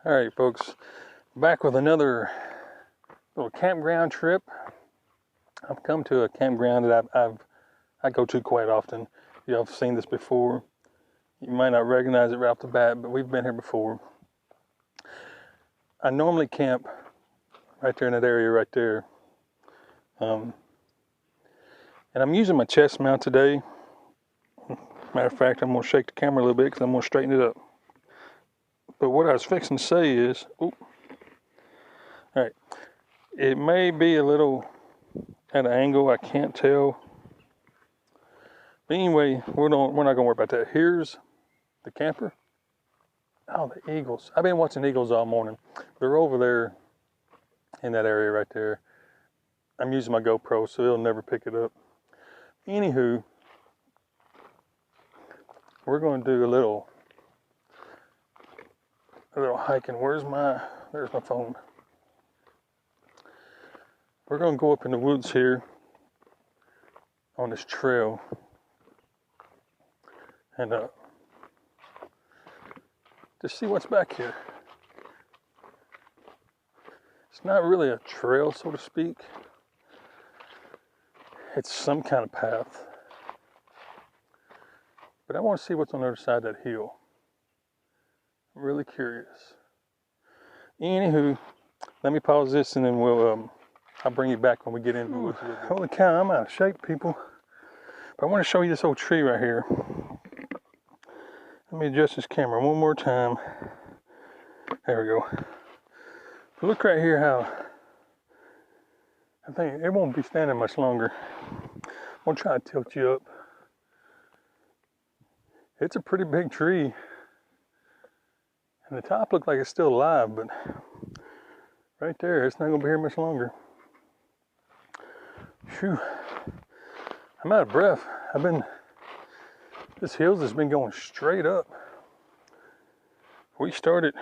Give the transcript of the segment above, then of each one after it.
All right, folks, back with another little campground trip. I've come to a campground that I go to quite often. You all have seen this before. You might not recognize it right off the bat, but we've been here before. I normally camp right there in that area right there. And I'm using my chest mount today. Matter of fact, I'm going to shake the camera a little bit because I'm going to straighten it up. But what I was fixing to say is, all right, it may be a little at an angle, I can't tell. But anyway, we're not going to worry about that. Here's the camper. Oh, the eagles. I've been watching eagles all morning. They're over there in that area right there. I'm using my GoPro, so it'll never pick it up. Anywho, we're going to do a little hiking. There's my phone. We're going to go up in the woods here on this trail and just see what's back here. It's not really a trail, so to speak. It's some kind of path. But I want to see what's on the other side of that hill. I'm really curious. Anywho, let me pause this and then I'll bring you back when we get into the woods. Holy cow, I'm out of shape, people. But I want to show you this old tree right here. Let me adjust this camera one more time. There we go. But look right here how I think it won't be standing much longer. I'm gonna try to tilt you up. It's a pretty big tree. And the top looks like it's still alive, but right there, it's not gonna be here much longer. Phew. I'm out of breath. This hill's just been going straight up. We started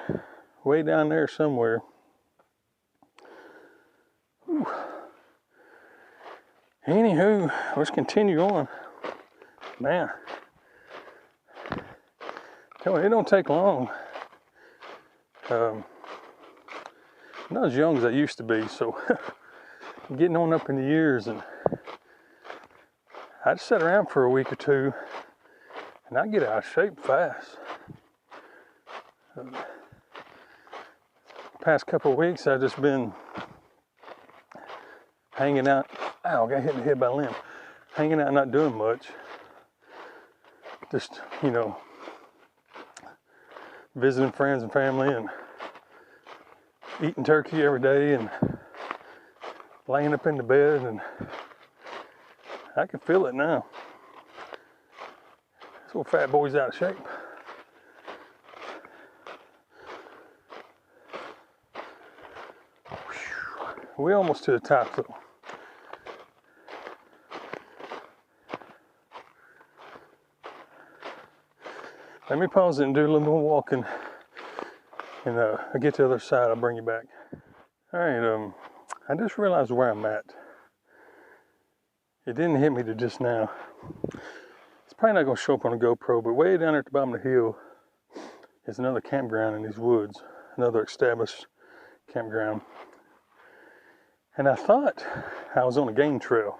way down there somewhere. Whew. Anywho, let's continue on. Man, tell me, it don't take long. I'm not as young as I used to be, so I'm getting on up in the years, and I just sat around for a week or two, and I get out of shape fast. Past couple of weeks, I've just been hanging out. Ow, I got hit in the head by a limb. Hanging out, not doing much. Just, visiting friends and family and eating turkey every day and laying up in the bed, and I can feel it now. This old fat boy's out of shape. We're almost to the top though. Let me pause it and do a little more walking, and I'll get to the other side. I'll bring you back. All right, I just realized where I'm at. It didn't hit me to just now. It's probably not gonna show up on a GoPro, but way down there at the bottom of the hill is another campground in these woods, another established campground. And I thought I was on a game trail.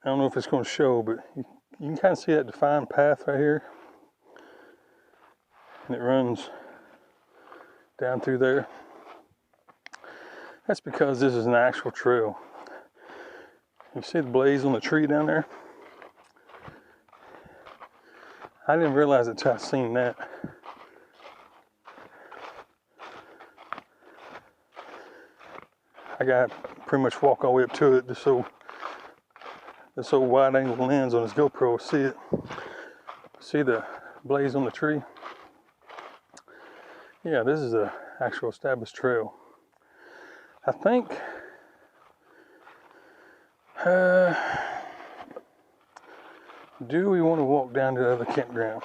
I don't know if it's gonna show, but you can kind of see that defined path right here. And it runs down through there. That's because this is an actual trail. You see the blaze on the tree down there? I didn't realize it until I seen that. I got to pretty much walk all the way up to it just so this old wide angle lens on this GoPro see it. See the blaze on the tree? Yeah, this is an actual established trail. I think do we want to walk down to the other campground?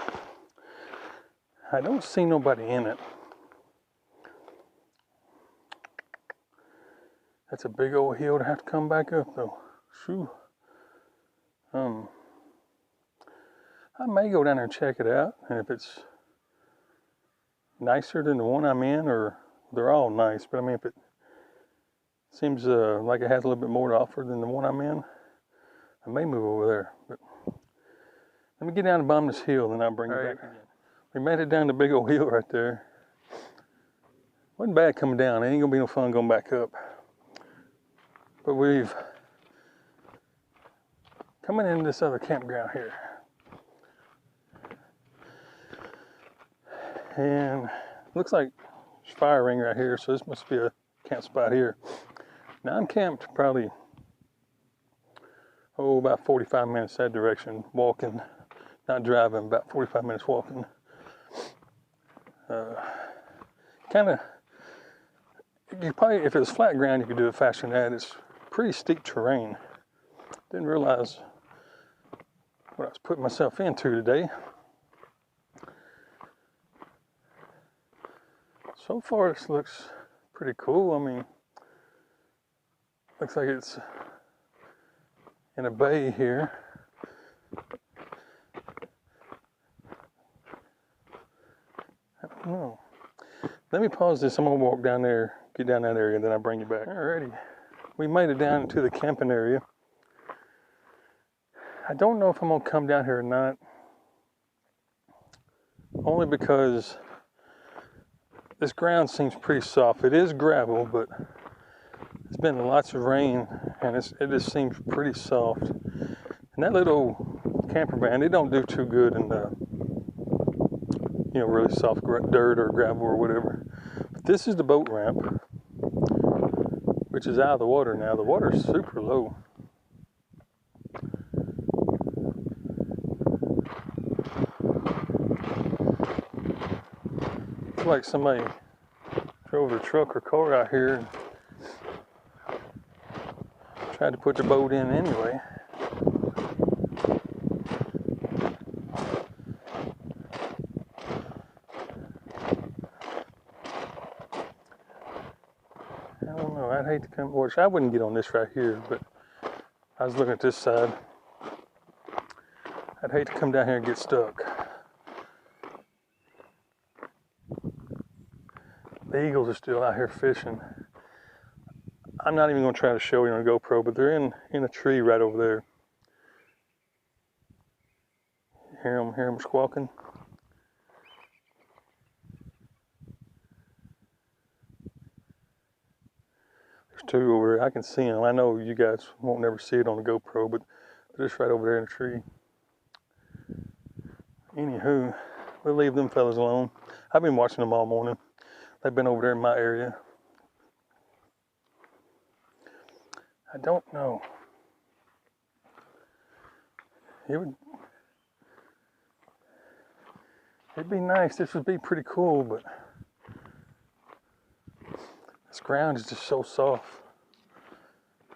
I don't see nobody in it. That's a big old hill to have to come back up though. Shoo. I may go down there and check it out, and if it's nicer than the one I'm in, or they're all nice, but I mean, if it seems like it has a little bit more to offer than the one I'm in, I may move over there. But let me get down the bottom of this hill, and I'll bring you back again. We made it down the big old hill right there. Wasn't bad coming down. It ain't gonna be no fun going back up. But we've coming into this other campground here. And looks like there's a fire ring right here, so this must be a camp spot here. Now I'm camped probably, about 45 minutes that direction, walking, not driving, about 45 minutes walking. Kind of, you probably, if it was flat ground, you could do it faster than that. It's pretty steep terrain. Didn't realize what I was putting myself into today. So far, this looks pretty cool. I mean, looks like it's in a bay here. I don't know. Let me pause this. I'm gonna walk down there, get down that area, and then I'll bring you back. Alrighty, we made it down to the camping area. I don't know if I'm gonna come down here or not, only because this ground seems pretty soft. It is gravel, but it's been lots of rain, and it just seems pretty soft. And that little camper van, it don't do too good in the, really soft dirt or gravel or whatever. But this is the boat ramp, which is out of the water now. The water's super low. Looks like somebody drove their truck or car out here and tried to put the boat in anyway. I don't know, I'd hate to come, which I wouldn't get on this right here, but I was looking at this side. I'd hate to come down here and get stuck. The eagles are still out here fishing. I'm not even going to try to show you on a GoPro, but they're in a tree right over there. Hear them squawking. There's two over there. I can see them. I know you guys won't never see it on the GoPro, but they're just right over there in the tree. Anywho, we'll leave them fellas alone. I've been watching them all morning. They've been over there in my area. I don't know. It'd be nice. This would be pretty cool, but this ground is just so soft.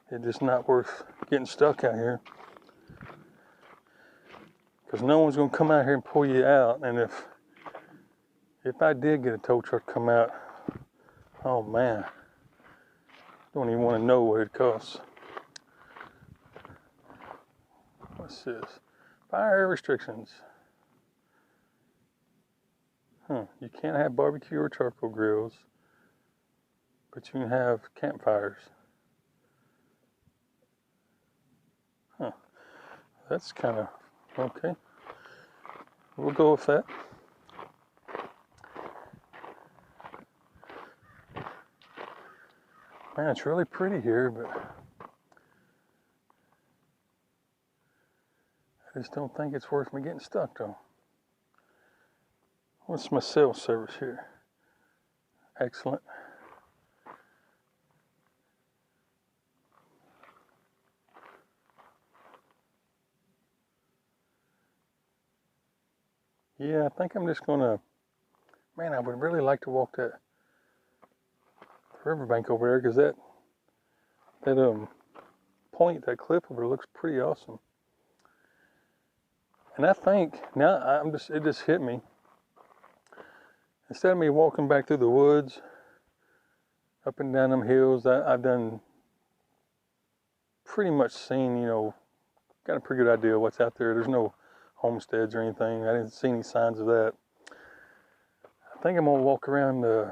It's just not worth getting stuck out here. Because no one's going to come out here and pull you out. And if I did get a tow truck come out, oh man, don't even want to know what it costs. What's this? Fire restrictions. You can't have barbecue or charcoal grills, but you can have campfires. That's kind of okay. We'll go with that. Man, it's really pretty here, but I just don't think it's worth me getting stuck though. What's my cell service here? Excellent. Yeah, I think I'm just gonna, man, I would really like to walk that riverbank over there, because that point, that cliff over there looks pretty awesome. And I think now it just hit me. Instead of me walking back through the woods, up and down them hills, I've done pretty much seen, got a pretty good idea of what's out there. There's no homesteads or anything. I didn't see any signs of that. I I think I'm gonna walk around the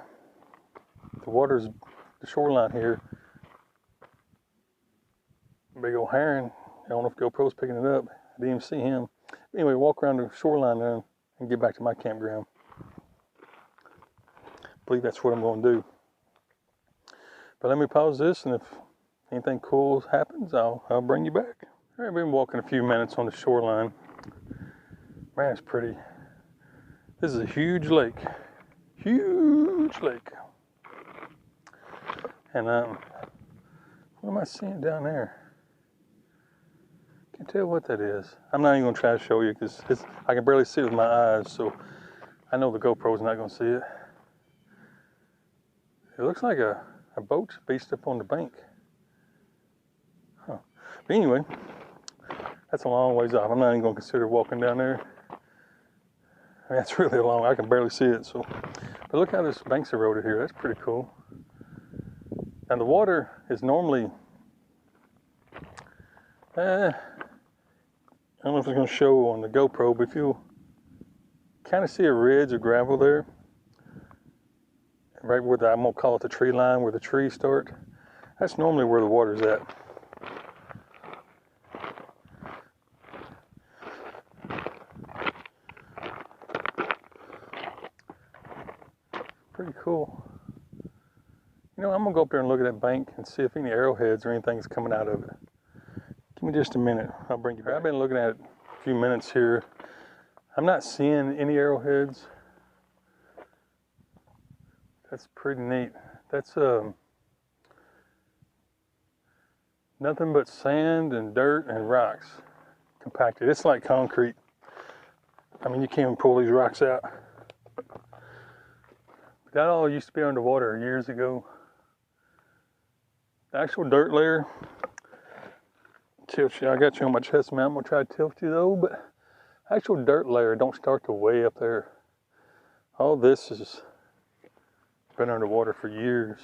shoreline here. Big old heron. I don't know if GoPro's picking it up. I didn't even see him. Anyway, walk around the shoreline now and get back to my campground. I believe that's what I'm going to do. But let me pause this, and if anything cool happens, I'll bring you back. All right, I've been walking a few minutes on the shoreline. Man, it's pretty. This is a huge lake. Huge lake. And what am I seeing down there? Can't tell what that is. I'm not even going to try to show you because I can barely see it with my eyes, so I know the GoPro's not going to see it. It looks like a boat beached up on the bank. Huh. But anyway, that's a long ways off. I'm not even going to consider walking down there. I mean, that's really long. I can barely see it. So, but look how this bank's eroded here. That's pretty cool. And the water is normally, I don't know if it's going to show on the GoPro, but if you kind of see a ridge of gravel there, right where I'm going to call it the tree line, where the trees start, that's normally where the water's at. Pretty cool. You know, I'm going to go up there and look at that bank and see if any arrowheads or anything's coming out of it. Give me just a minute. I'll bring you back. I've been looking at it a few minutes here. I'm not seeing any arrowheads. That's pretty neat. That's nothing but sand and dirt and rocks compacted. It's like concrete. I mean, you can't even pull these rocks out. That all used to be underwater years ago. The actual dirt layer, tilt you. I got you on my chest mount. I'm gonna try to tilt you though, but actual dirt layer don't start to way up there. All this has been underwater for years.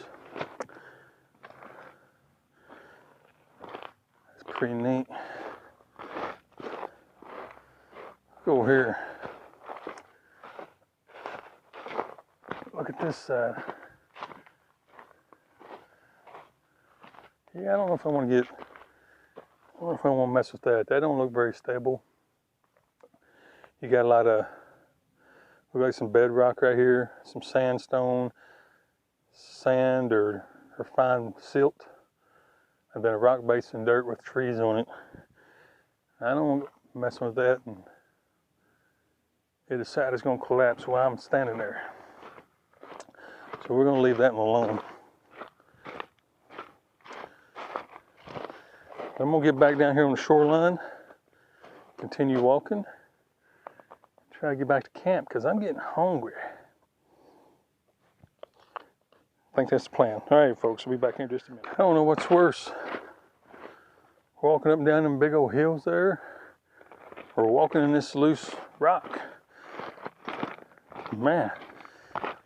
It's pretty neat. Go over here. Look at this side. Yeah, I don't know if I want to get. I don't know if I want to mess with that. That don't look very stable. You got a lot of, look like some bedrock right here, some sandstone, sand or fine silt, and then a rock base and dirt with trees on it. I don't want to mess with that, and it decided it's going to collapse while I'm standing there. So we're going to leave that one alone. I'm going to get back down here on the shoreline, continue walking, try to get back to camp because I'm getting hungry. I think that's the plan. All right, folks, we'll be back here in just a minute. I don't know what's worse, walking up and down them big old hills there, or walking in this loose rock. Man,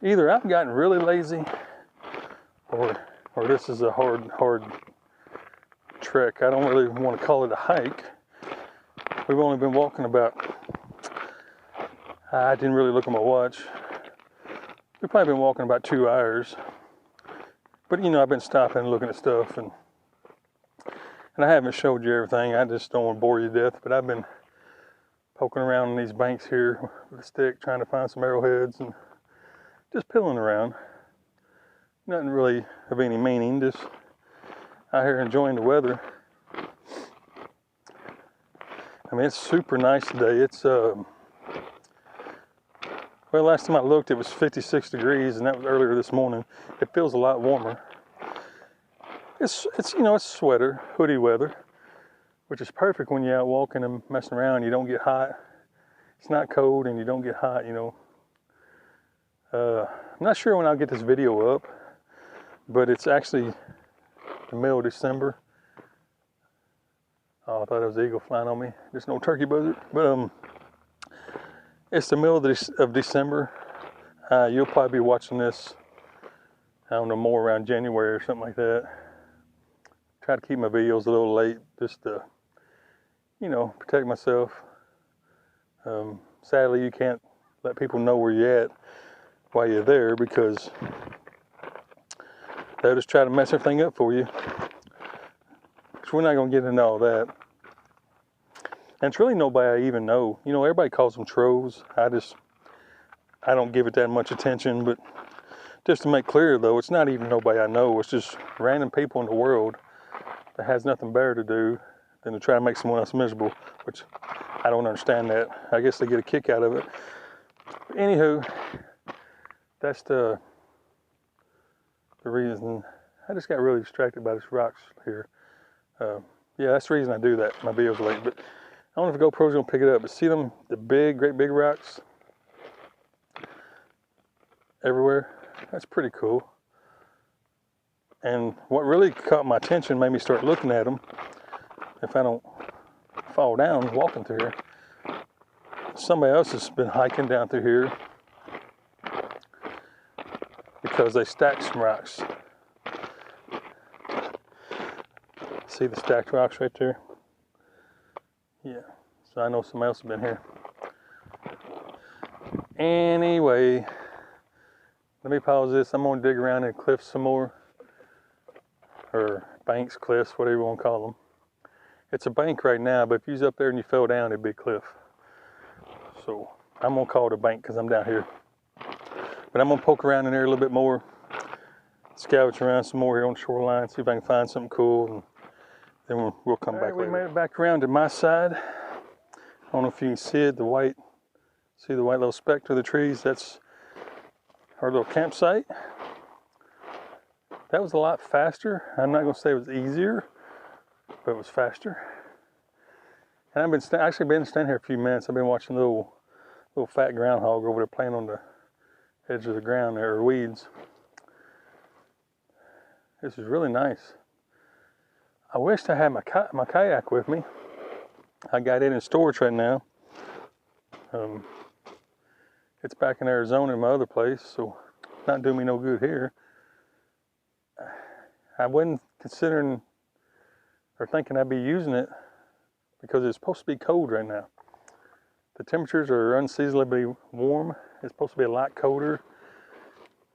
either I've gotten really lazy, or this is a hard trek. I don't really want to call it a hike. We've only been walking about, I didn't really look at my watch. We've probably been walking about 2 hours. But you know, I've been stopping and looking at stuff, and I haven't showed you everything. I just don't want to bore you to death, but I've been poking around in these banks here with a stick, trying to find some arrowheads and just pilling around. Nothing really of any meaning, just out here enjoying the weather. I mean, it's super nice today. It's, well, last time I looked, it was 56 degrees, and that was earlier this morning. It feels a lot warmer. It's you know, it's sweater, hoodie weather, which is perfect when you're out walking and messing around. You don't get hot. It's not cold, and you don't get hot, you know. I'm not sure when I'll get this video up, but it's actually the middle of December. Oh, I thought it was an eagle flying on me. Just no turkey buzzard. But it's the middle of December. You'll probably be watching this, I don't know, more around January or something like that. Try to keep my videos a little late, just to, you know, protect myself. Sadly, you can't let people know where you're at. while you're there, because they'll just try to mess everything up for you. Because we're not going to get into all that. And it's really nobody I even know. You know, everybody calls them trolls. I don't give it that much attention, but just to make clear though, it's not even nobody I know. It's just random people in the world that has nothing better to do than to try to make someone else miserable, which I don't understand that. I guess they get a kick out of it. But anywho, that's the reason. I just got really distracted by this rocks here. Yeah, that's the reason I do that. My video's late, but I don't know if the GoPro's gonna pick it up, but see them, the great big rocks everywhere? That's pretty cool. And what really caught my attention, made me start looking at them, if I don't fall down walking through here. Somebody else has been hiking down through here because they stacked some rocks. See the stacked rocks right there? Yeah, so I know somebody else has been here. Anyway, let me pause this. I'm gonna dig around in cliffs some more, or banks, cliffs, whatever you want to call them. It's a bank right now, but if you was up there and you fell down, it'd be a cliff. So I'm gonna call it a bank because I'm down here. But I'm gonna poke around in there a little bit more, scavenge around some more here on the shoreline, see if I can find something cool, and then we'll come back later. We made it back around to my side. I don't know if you can see it, see the white little speck through the trees? That's our little campsite. That was a lot faster. I'm not gonna say it was easier, but it was faster. And I've been actually been standing here a few minutes. I've been watching a little fat groundhog over there playing on the edge of the ground there, or weeds. This is really nice. I wished I had my kayak with me. I got it in storage right now. It's back in Arizona in my other place, so it's not doing me no good here. I wasn't considering or thinking I'd be using it because it's supposed to be cold right now. The temperatures are unseasonably warm. It's supposed to be a lot colder,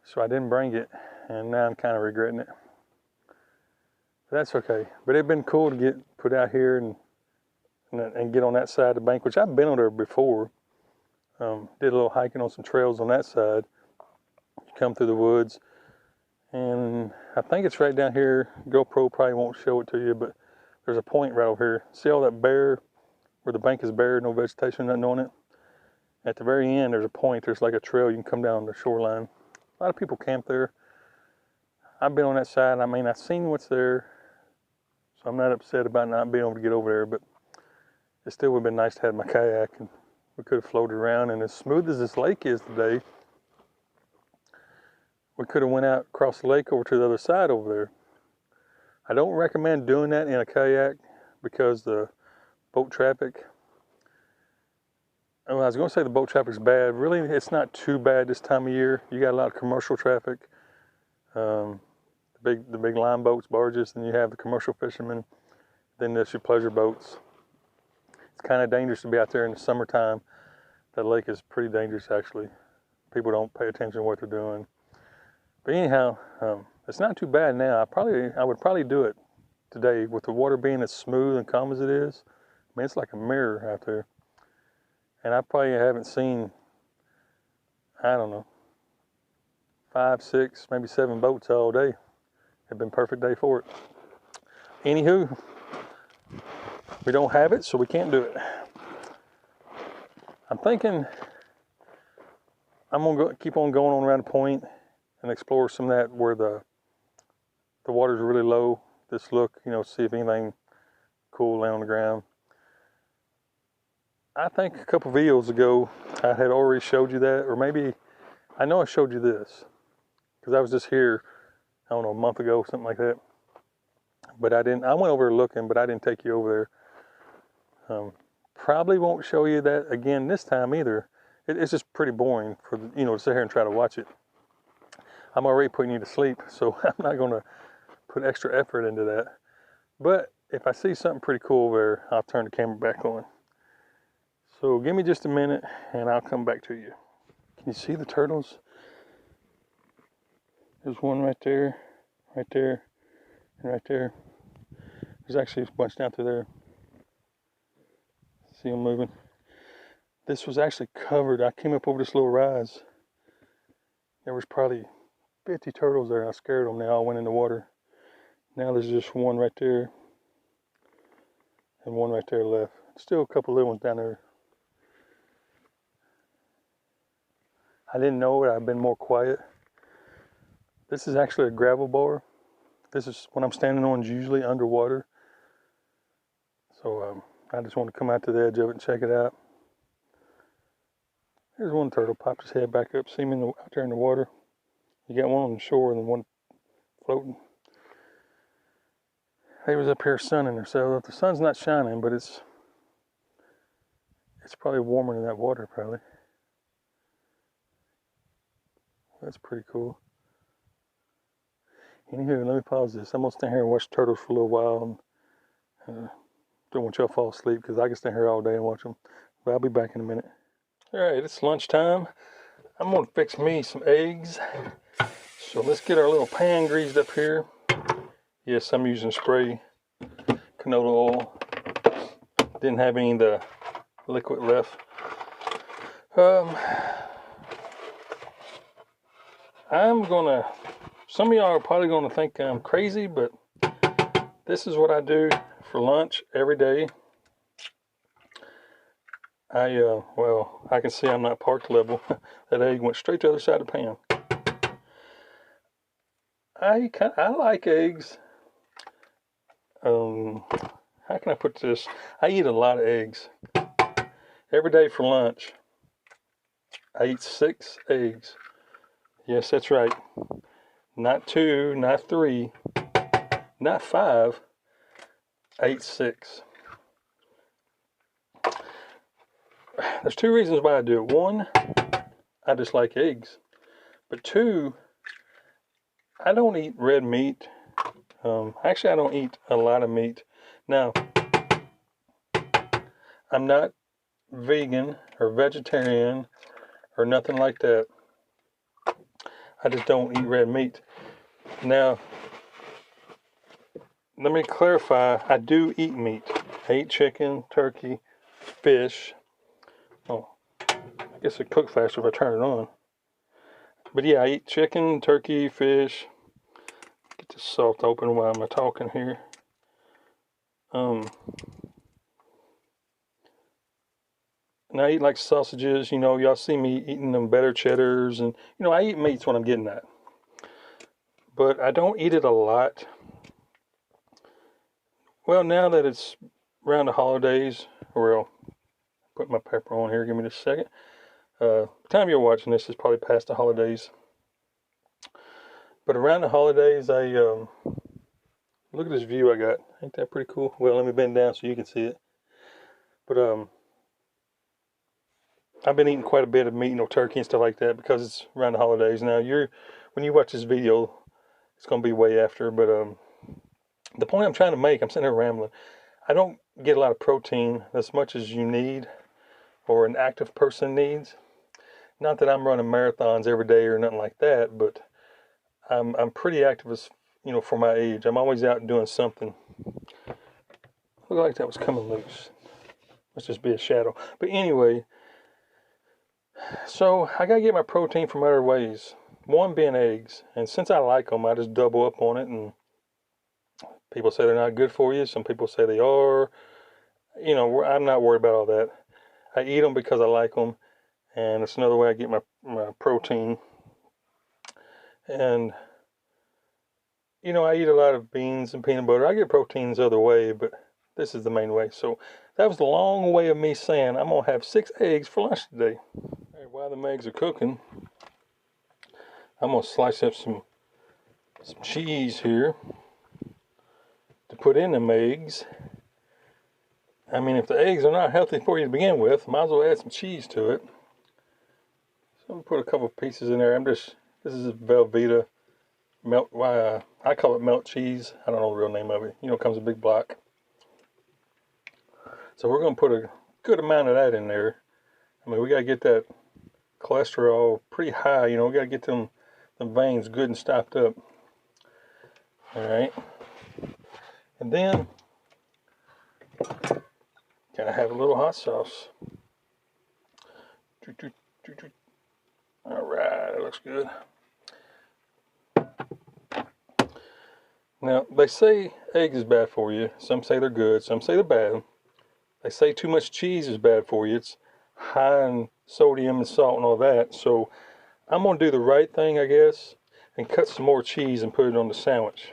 so I didn't bring it, and now I'm kind of regretting it. But that's okay. But it'd been cool to get put out here and get on that side of the bank, which I've been on there before. Did a little hiking on some trails on that side. You come through the woods, and I think it's right down here. GoPro probably won't show it to you, but there's a point right over here. See all that bare, where the bank is bare, no vegetation, nothing on it? At the very end, there's a point. There's like a trail you can come down the shoreline. A lot of people camp there. I've been on that side. I mean, I've seen what's there, so I'm not upset about not being able to get over there, but it still would have been nice to have my kayak, and we could have floated around. And as smooth as this lake is today, we could have went out across the lake over to the other side over there. I don't recommend doing that in a kayak because the boat traffic, well, I was going to say the boat traffic's bad. Really, it's not too bad this time of year. You got a lot of commercial traffic, the big line boats, barges, and you have the commercial fishermen. Then there's your pleasure boats. It's kind of dangerous to be out there in the summertime. That lake is pretty dangerous, actually. People don't pay attention to what they're doing. But anyhow, it's not too bad now. I would probably do it today with the water being as smooth and calm as it is. I mean, it's like a mirror out there. And I probably haven't seen, I don't know, 5, 6, maybe 7 boats all day. It'd been a perfect day for it. Anywho, we don't have it, so we can't do it. I'm thinking I'm gonna keep on going on around the point and explore some of that where the water's really low. Just look, see if anything cool lay on the ground. I think a couple videos ago I had already showed you that, or maybe I know I showed you this because I was just here, I don't know, a month ago, something like that. But I went over looking, but I didn't take you over there. Probably won't show you that again this time either. It's just pretty boring for to sit here and try to watch it. I'm already putting you to sleep, so I'm not going to put extra effort into that. But if I see something pretty cool there, I'll turn the camera back on. So give me just a minute and I'll come back to you. Can you see the turtles? There's one right there, and right there. There's actually a bunch down through there. See them moving. This was actually covered. I came up over this little rise. There was probably 50 turtles there. I scared them. They all went in the water. Now there's just one right there and one right there left. Still a couple little ones down there. I didn't know it. I've been more quiet. This is actually a gravel bar. This is when I'm standing on, usually underwater. So I just want to come out to the edge of it and check it out. There's one turtle, popped his head back up, see me out there in the water. You got one on the shore and one floating. They was up here sunning themselves. The sun's not shining, but it's probably warmer than that water, probably. That's pretty cool. Anywho, let me pause this. I'm gonna stand here and watch turtles for a little while. And, don't want y'all to fall asleep because I can stand here all day and watch them. But I'll be back in a minute. All right, it's lunchtime. I'm gonna fix me some eggs. So let's get our little pan greased up here. Yes, I'm using spray canola oil. Didn't have any of the liquid left. Some of y'all are probably gonna think I'm crazy, but this is what I do for lunch every day. Well, I can see I'm not parked level. That egg went straight to the other side of the pan. I like eggs. How can I put this? I eat a lot of eggs. Every day for lunch, I eat 6 eggs. Yes, that's right. Not 2, not 3, not 5. I eat 6. There's 2 reasons why I do it. 1, I just like eggs. But 2, I don't eat red meat. Actually, I don't eat a lot of meat. Now, I'm not vegan or vegetarian or nothing like that. I just don't eat red meat. Now, let me clarify, I do eat meat. I eat chicken, turkey, fish. Oh, I guess it cook faster if I turn it on. But yeah, I eat chicken, turkey, fish. Get this salt open while I'm talking here. And I eat like sausages, you know, y'all see me eating them better cheddars, and you know, I eat meat's what I'm getting at. But I don't eat it a lot. Well, now that it's around the holidays, or I'll put my pepper on here, give me just a second. The time you're watching this is probably past the holidays. But around the holidays, I look at this view I got. Ain't that pretty cool? Well, let me bend down so you can see it. But I've been eating quite a bit of meat, you know, turkey and stuff like that because it's around the holidays. Now, when you watch this video, it's going to be way after. But the point I'm trying to make, I'm sitting there rambling. I don't get a lot of protein as much as you need or an active person needs. Not that I'm running marathons every day or nothing like that, but I'm pretty active as, you know, for my age. I'm always out doing something. Looked like that was coming loose. Let's just be a shadow. But anyway, so I gotta get my protein from other ways. One being eggs, and since I like them, I just double up on it. And people say they're not good for you. Some people say they are. You know, I'm not worried about all that. I eat them because I like them, and it's another way I get my protein. And you know, I eat a lot of beans and peanut butter. I get proteins the other way, but this is the main way. So that was the long way of me saying I'm gonna have 6 eggs for lunch today. All right, while the eggs are cooking, I'm gonna slice up some cheese here to put in them eggs. I mean, if the eggs are not healthy for you to begin with, might as well add some cheese to it. So I'm gonna put a couple pieces in there. This is Velveeta melt. I call it melt cheese. I don't know the real name of it. You know, it comes in a big block. So we're gonna put a good amount of that in there. I mean, we gotta get that cholesterol pretty high. You know, we gotta get them the veins good and stopped up. All right. And then, gotta have a little hot sauce. All right, that looks good. Now, they say eggs is bad for you. Some say they're good, some say they're bad. They say too much cheese is bad for you. It's high in sodium and salt and all that. So I'm gonna do the right thing, I guess, and cut some more cheese and put it on the sandwich.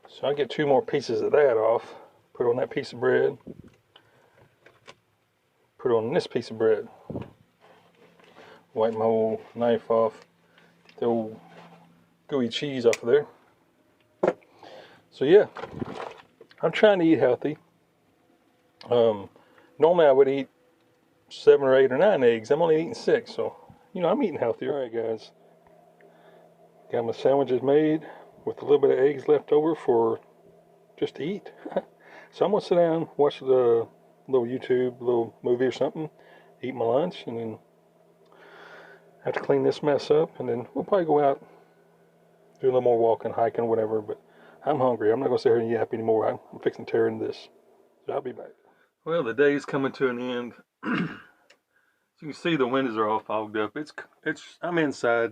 So I get 2 more pieces of that off, put on that piece of bread, put on this piece of bread. Wipe my old knife off, get the old gooey cheese off of there. So yeah, I'm trying to eat healthy. Normally I would eat 7 or 8 or 9 eggs. I'm only eating 6, so you know I'm eating healthy. All right, guys, got my sandwiches made with a little bit of eggs left over for just to eat. So I'm gonna sit down, watch the little YouTube, little movie or something, eat my lunch, and then have to clean this mess up, and then we'll probably go out, do a little more walking, hiking, whatever. But I'm hungry. I'm not gonna sit here and yap anymore. I'm fixing to tear into this. So I'll be back. Well, the day's coming to an end. So you can see the windows are all fogged up. I'm inside.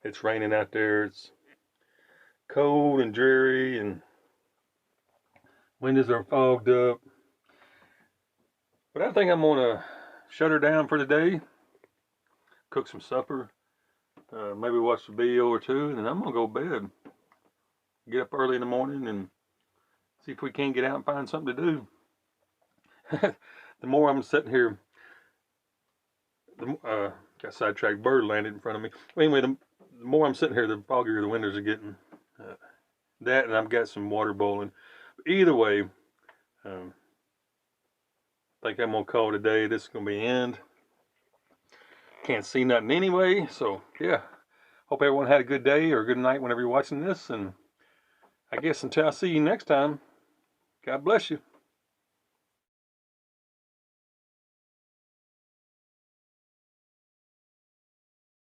It's raining out there. It's cold and dreary, and windows are fogged up. But I think I'm gonna shut her down for the day, cook some supper, maybe watch a video or 2, and then I'm gonna go to bed. Get up early in the morning and see if we can't get out and find something to do. The more I'm sitting here, got sidetracked, bird landed in front of me. Anyway, the more I'm sitting here, the foggier the windows are getting. That, and I've got some water boiling. But either way, I think I'm gonna call it a day. This is gonna be the end. Can't see nothing anyway, so yeah. Hope everyone had a good day or a good night whenever you're watching this, and I guess until I see you next time, God bless you.